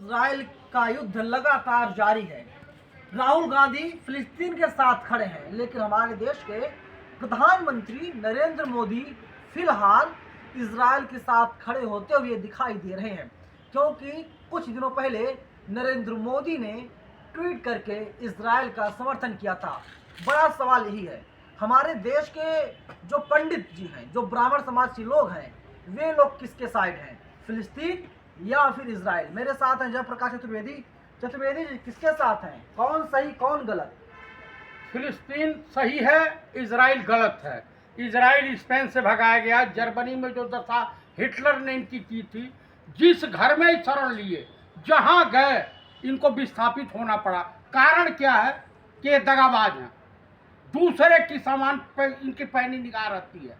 Israel का युद्ध लगातार जारी है। राहुल गांधी फिलिस्तीन के साथ खड़े हैं, लेकिन हमारे देश के प्रधानमंत्री नरेंद्र मोदी फिलहाल इजराइल के साथ खड़े होते हुए दिखाई दे रहे हैं, क्योंकि कुछ दिनों पहले नरेंद्र मोदी ने ट्वीट करके इजराइल का समर्थन किया था। बड़ा सवाल यही है, हमारे देश के जो पंडित जी हैं, जो ब्राह्मण समाज के लोग हैं, वे लोग किसके साइड हैं, फिलिस्तीन या फिर इजराइल? मेरे साथ हैं जयप्रकाश चतुर्वेदी। चतुर्वेदी जी, किसके साथ हैं, कौन सही कौन गलत? फिलिस्तीन सही है, इजराइल गलत है। इजराइल स्पेन से भगाया गया। जर्मनी में जो दशा हिटलर ने इनकी की थी, जिस घर में ही शरण लिए, जहां गए इनको विस्थापित होना पड़ा। कारण क्या है कि ये दगाबाज हैं, दूसरे की सामान पर इनकी पैनी निगाह रहती है।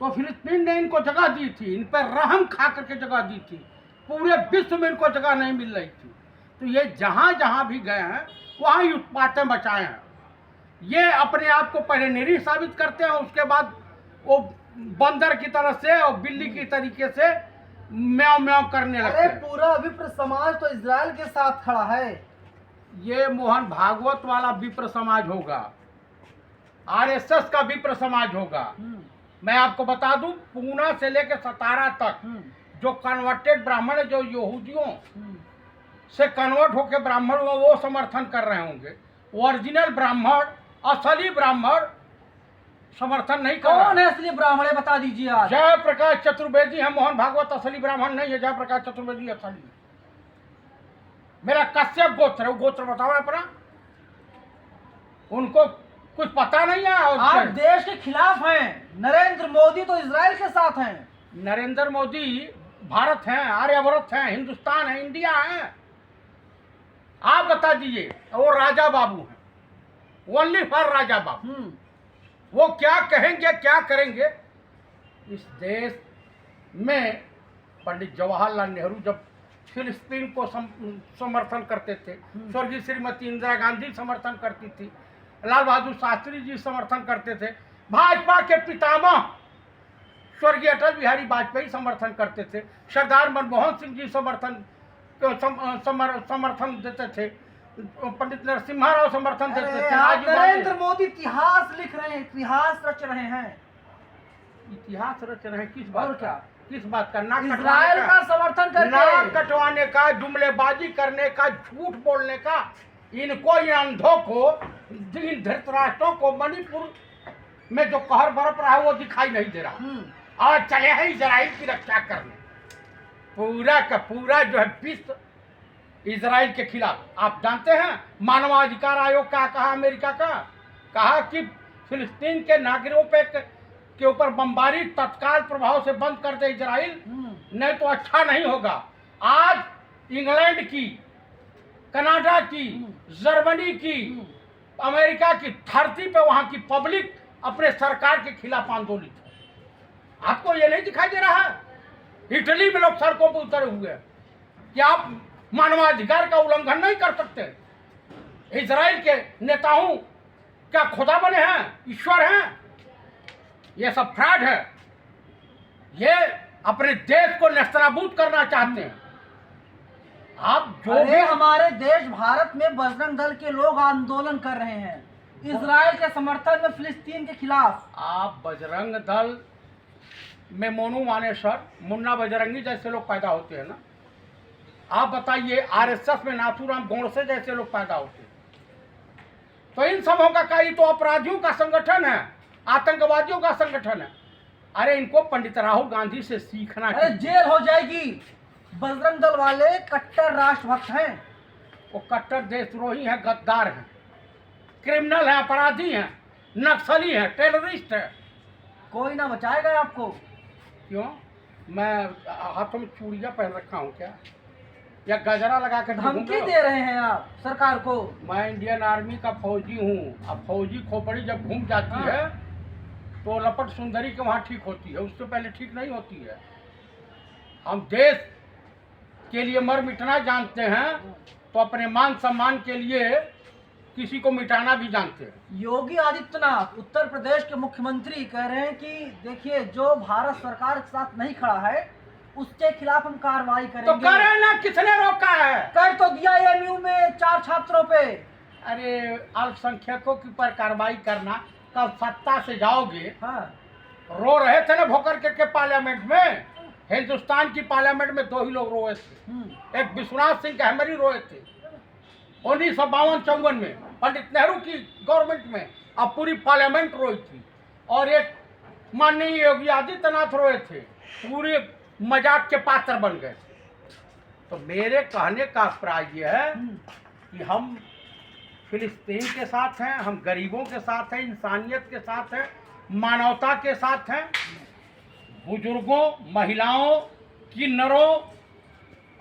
तो फिलिस्तीन ने इनको जगह दी थी, इन पर रहम खा करके जगह दी थी। पूरे विश्व में इनको जगह नहीं मिल रही थी। तो ये जहां जहां भी गए हैं वहां ही उत्पातें मचाए हैं। ये अपने आप को पहले निरीह साबित करते हैं, उसके बाद वो बंदर की तरह से और बिल्ली की तरीके से म्याऊ म्याऊ करने लगते अरे हैं। पूरा विप्र समाज तो इजराइल के साथ खड़ा है। ये मोहन भागवत वाला विप्र समाज होगा, आरएसएस का विप्र समाज होगा। मैं आपको बता दूं, पूना से लेकर सतारा तक जो कन्वर्टेड ब्राह्मण है, जो यहूदियों से कन्वर्ट होकर ब्राह्मण हुआ, वो समर्थन कर रहे होंगे। ओरिजिनल ब्राह्मण, असली ब्राह्मण समर्थन नहीं कर रहा। कौन है असली ब्राह्मण है, बता दीजिए आज। जयप्रकाश चतुर्वेदी है। मोहन भागवत असली ब्राह्मण नहीं है, जयप्रकाश चतुर्वेदी असली है। मेरा कश्यप गोत्र है, वो गोत्र बताओ अपना। उनको कुछ पता नहीं है। और आप देश के खिलाफ हैं। नरेंद्र मोदी तो इजराइल के साथ हैं। नरेंद्र मोदी भारत हैं, आर्यभरत हैं, हिंदुस्तान है, इंडिया है। आप बता दीजिए, वो राजा बाबू हैं, ओनली फॉर राजा बाबू। वो क्या कहेंगे, क्या करेंगे। इस देश में पंडित जवाहरलाल नेहरू जब फिलिस्तीन को समर्थन करते थे, स्वर्गीय श्रीमती इंदिरा गांधी समर्थन करती थी, लाल बहादुर शास्त्री जी समर्थन करते थे, भाजपा के पितामह स्वर्गीय अटल बिहारी वाजपेयी समर्थन करते थे, सरदार मनमोहन सिंह जी समर्थन देते थे, पंडित नरसिम्हा राव समर्थन देते थे। नरेंद्र मोदी इतिहास लिख रहे हैं, इतिहास रच रहे हैं। इतिहास रच रहे हैं किस बात और का? क्या? किस बात का? नाक इजराइल का समर्थन करके, नाक कटवाने का, जुमलेबाजी करने का, झूठ बोलने का। इनको, इन अंधों को, इन धृतराष्ट्रों को मणिपुर में जो कहर बरप रहा है वो दिखाई नहीं दे रहा। और चले हैं इजराइल की रक्षा करने। पूरा का पूरा जो है विश्व इजराइल के खिलाफ। आप जानते हैं मानवाधिकार आयोग क्या कहा? अमेरिका का कहा कि फिलिस्तीन के नागरिकों पे के ऊपर बमबारी तत्काल प्रभाव से बंद कर दे इजराइल, नहीं तो अच्छा नहीं होगा। आज इंग्लैंड की, कनाडा की, जर्मनी की, अमेरिका की धरती पे वहां की पब्लिक अपने सरकार के खिलाफ आंदोलित है। आपको ये नहीं दिखाई दे रहा है? इटली में लोग सड़कों पर उतरे हुए हैं कि आप मानवाधिकार का उल्लंघन नहीं कर सकते। इजराइल के नेताओं क्या खुदा बने हैं, ईश्वर हैं? ये सब फ्रॉड है। ये अपने देश को नेस्तनाबूद करना चाहते हैं। आप जो भी, हमारे देश भारत में बजरंग दल के लोग आंदोलन कर रहे हैं इजराइल के समर्थन में, फिलिस्तीन के खिलाफ। आप बजरंग दल में मोनू मानेसर, मुन्ना बजरंगी जैसे लोग पैदा होते हैं ना। आप बताइए, आरएसएस में नाथूराम गोडसे जैसे लोग पैदा होते हैं। तो इन सबों का ये तो अपराधियों का संगठन है, आतंकवादियों का संगठन है। अरे इनको पंडित राहुल गांधी से सीखना अरे चाहिए। जेल हो जाएगी। बजरंग दल वाले कट्टर राष्ट्रभक्त हैं। वो कट्टर देशद्रोही हैं, गद्दार हैं, क्रिमिनल हैं, अपराधी हैं, नक्सली हैं, टेररिस्ट हैं। कोई ना बचाएगा आपको। क्यों? मैं हाथों में चूड़ियाँ पहन रखा हूँ क्या, या गजरा लगा कर धमकी दे रहे हैं आप सरकार को? मैं इंडियन आर्मी का फौजी हूँ। अब फौजी खोपड़ी जब घूम जाती है तो लपट सुंदरी के वहाँ ठीक होती है, उससे पहले ठीक नहीं होती है। हम देश के लिए मर मिटना जानते हैं, तो अपने मान सम्मान के लिए किसी को मिटाना भी जानते हैं। योगी आदित्यनाथ उत्तर प्रदेश के मुख्यमंत्री कह रहे हैं कि देखिए, जो भारत सरकार के साथ नहीं खड़ा है उसके खिलाफ हम कार्रवाई तो करेंगे। करे ना, किसने रोका है? कर तो दिया एएमयू में 4 छात्रों पे। अरे अल्पसंख्यकों के ऊपर कार्रवाई करना, कब सत्ता से जाओगे? हाँ रो रहे थे ना भोकर के पार्लियामेंट में, हिंदुस्तान की पार्लियामेंट में 2 ही लोग रोए थे। एक विश्वनाथ सिंह कहमरी रोए थे 1952-54 में, पंडित नेहरू की गवर्नमेंट में, अब पूरी पार्लियामेंट रोई थी। और एक माननीय योगी आदित्यनाथ रोए थे, पूरे मजाक के पात्र बन गए थे। तो मेरे कहने का अभिप्राय ये है कि हम फिलिस्तीन के साथ हैं, हम गरीबों के साथ हैं, इंसानियत के साथ हैं, मानवता के साथ हैं। बुजुर्गों, महिलाओं, किन्नरों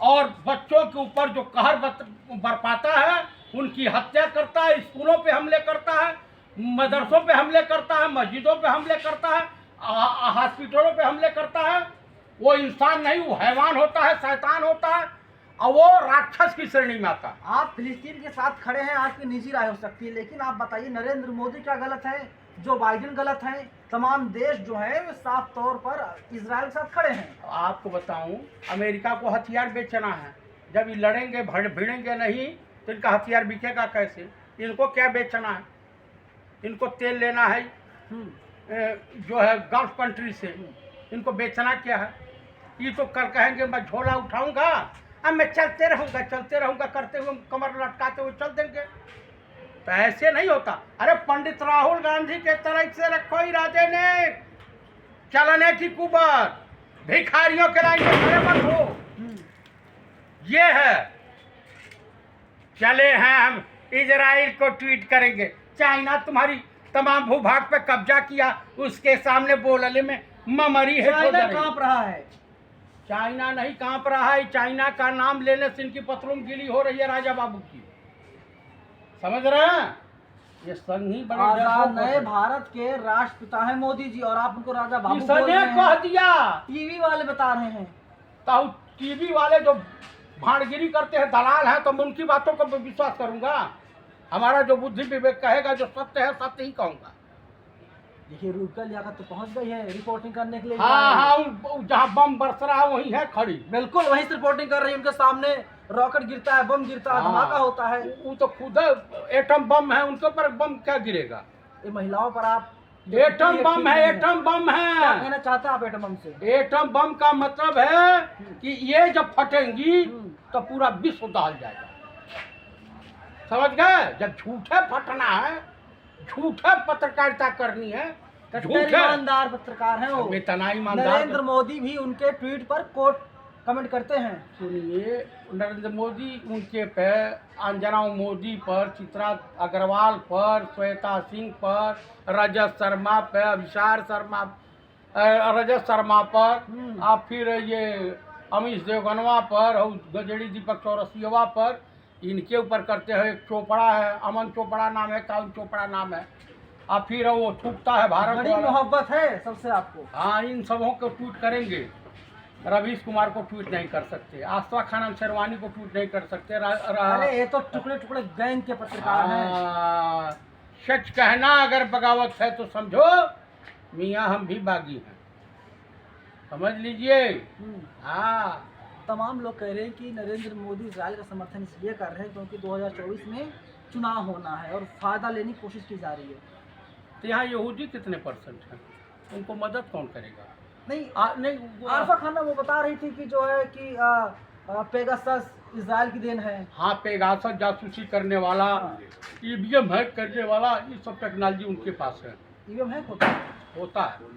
और बच्चों के ऊपर जो कहर बरपाता है, उनकी हत्या करता है, स्कूलों पे हमले करता है, मदरसों पे हमले करता है, मस्जिदों पे हमले करता है, हॉस्पिटलों पे हमले करता है, वो इंसान नहीं, वो हैवान होता है, शैतान होता है, और वो राक्षस की श्रेणी में आता है। आप फिलिस्तीन के साथ खड़े हैं, आपकी निजी राय हो सकती है, लेकिन आप बताइए नरेंद्र मोदी क्या गलत है, जो बाइडेन गलत है, तमाम देश जो है वे साफ तौर पर इजराइल के साथ खड़े हैं। आपको बताऊं, अमेरिका को हथियार बेचना है, जब ये लड़ेंगे भिड़ेंगे नहीं तो इनका हथियार बिकेगा कैसे? इनको क्या बेचना है? इनको तेल लेना है जो है गल्फ कंट्री से, इनको बेचना क्या है? ये तो कल कहेंगे मैं झोला उठाऊंगा, अब मैं चलते रहूंगा करते हुए कमर लटकाते हुए चल देंगे। तो ऐसे नहीं होता। अरे पंडित राहुल गांधी के तरफ से रखो ही राजे ने चलने की कुबत, भिखारियों के लाइन में खड़े मत हो। ये है, चले हैं हम इजराइल को ट्वीट करेंगे, चाइना तुम्हारी तमाम भूभाग पे कब्जा किया, उसके सामने बोलने में ममरी है। चाइना कांप रहा है। चाइना नहीं कांप रहा है, चाइना का नाम लेने से इनकी पथरूम गीली हो रही है राजा बाबू की, समझ रहे हैं? ये संघी बड़े आजाद नए भारत के राष्ट्रपिता हैं मोदी जी, और आप उनको राजा बाबू बोल रहे हैं। कह दिया, टीवी वाले बता रहे हैं। तो टीवी वाले जो भाड़गिरी करते हैं, दलाल हैं, तो मैं उनकी बातों को विश्वास करूंगा? हमारा जो बुद्धि विवेक कहेगा, जो सत्य है सत्य ही कहूंगा। देखिए रुकल लियाकत तो पहुंच गई है रिपोर्टिंग करने के लिए। हाँ, जहाँ बम बरस रहा है वहीं है खड़ी। बिल्कुल वहीं से रिपोर्टिंग कर रही है, उनके सामने रॉकेट गिरता है, बम गिरता है, धमाका होता है। वो तो खुद एटम बम है, उनके ऊपर बम क्या गिरेगा? ये महिलाओं पर आप एटम बम है, एटम बम क्या है। कहना चाहते हैं आप एटम बम से? एटम बम का मतलब है कि ये जब फटेंगी तो पूरा विश्व दहल जाएगा, समझ गए? जब झूठे फटना है, झूठे पत्रकारिता करनी है, झूठे ईमानदार पत्रकार हैं वो। इतना ईमानदार। नरेंद्र मोदी भी उनके ट्वीट पर कोट कमेंट करते हैं। सुनिए, नरेंद्र मोदी उनके पे, अंजना मोदी पर, चित्रा अग्रवाल पर, श्वेता सिंह पर, रजत शर्मा पे, रजत शर्मा पर, आप फिर ये अमीश देवगनवा पर और गजेड़ी दीपक चौरसिया पर, इनके ऊपर करते हैं। एक चोपड़ा है, अमन चोपड़ा नाम है, काउन चोपड़ा नाम है, और फिर वो थूकता है भारत बड़ी वाला। मोहब्बत है सबसे आपको। हाँ, इन सबों को ट्वीट करेंगे। रवीश कुमार को ट्वीट नहीं कर सकते, आस्था खानम शेरवानी को ट्वीट नहीं कर सकते। अरे ये तो टुकड़े टुकड़े गैंग के पत्रकार हैं। सच कहना अगर बगावत है तो समझो मियाँ हम भी बागी हैं, समझ लीजिए। हाँ, तमाम लोग कह रहे हैं कि नरेंद्र मोदी इजराइल का समर्थन इसलिए कर रहे हैं क्योंकि 2024 में चुनाव होना है और फायदा लेने की कोशिश की जा रही है। तो यहाँ यहूदी कितने % हैं? उनको मदद कौन करेगा? नहीं आरफा खाना वो बता रही थी कि जो है कि पेगासस इजराइल की देन है। हाँ, पेगासस जासूसी करने वाला, ईवीएम हैक करने वाला, ये सब टेक्नोलॉजी उनके पास है। ईवीएम हैक होता है।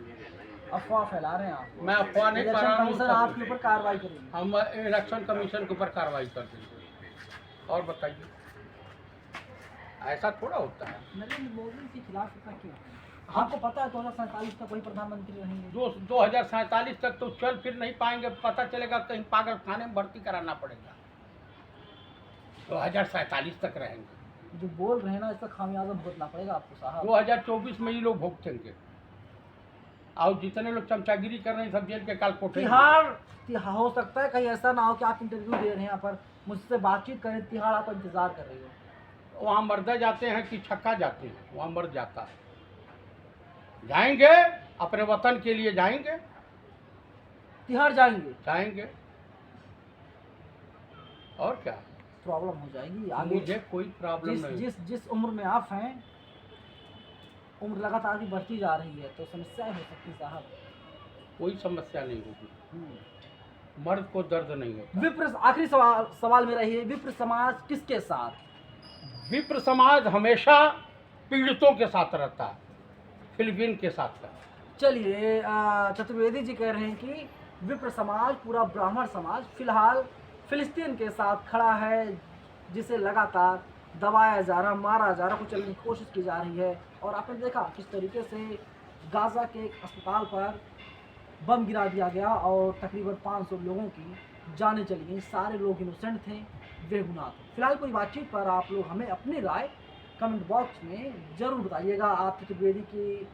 अफवाह फैला रहे हैं आप। मैं अफवाह नहीं कर रहा हूँ, कमीशन आपके ऊपर कार्रवाई करेगी। हम इलेक्शन कमीशन के ऊपर कार्रवाई कर देंगे। और बताइए, ऐसा थोड़ा होता है। नरेंद्र मोदी के खिलाफ इतना क्यों? आपको पता है 2047 तक वही प्रधानमंत्री रहेंगे। 2047 तक तो चल फिर नहीं पाएंगे, पता चलेगा कहीं पागल खाने में भर्ती कराना पड़ेगा। 2047 तक रहेंगे। जो बोल रहे हैं ना, इसका खामियाजा भुगतना पड़ेगा आपको साहब। 2024 में ये लोग भुगतेंगे, और जितने लोग चमचागिरी कर रहे हैं सब जेल के काल कोठे। तिहाड़ हो सकता है कहीं ऐसा ना हो कि आप इंटरव्यू दे रहे हैं यहाँ पर, मुझसे बातचीत करें, तिहाड़ आपका इंतजार कर रही है। वहाँ मर्द जाते हैं कि छक्का जाते हैं? वहाँ मर्द जाता है। जाएंगे, अपने वतन के लिए जाएंगे, तिहाड़ जाएंगे? जाएंगे और क्या। प्रॉब्लम हो जाएगी आगे। मुझे कोई प्रॉब्लम जिस नहीं। जिस जिस उम्र में आप हैं, उम्र लगातार भी बढ़ती जा रही है, तो समस्याएं हो सकती साहब। कोई समस्या नहीं होगी। हम्म। मर्द को दर्द नहीं होता। विप्र, आखिरी सवाल सवाल मेरा ये, विप्र समाज किसके साथ? विप्र समाज हमेशा पीड़ितों के साथ रहता है, फिलिपीन के साथ रहता है। चलिए, चतुर्वेदी जी कह रहे हैं कि विप्र समाज, पूरा ब्राह्मण समाज फिलहाल फिलिस्तीन के साथ खड़ा है, जिसे लगातार दबाया जा रहा, मारा जा रहा, कुचलने की कोशिश की जा रही है। और आपने देखा किस तरीके से गाजा के एक अस्पताल पर बम गिरा दिया गया और तकरीबन 500 लोगों की जानें चली गई। सारे लोग इनोसेंट थे, बेगुनाह थे। फिलहाल पूरी बातचीत पर आप लोग हमें अपनी राय कमेंट बॉक्स में ज़रूर बताइएगा। आप चतुर्वेदी की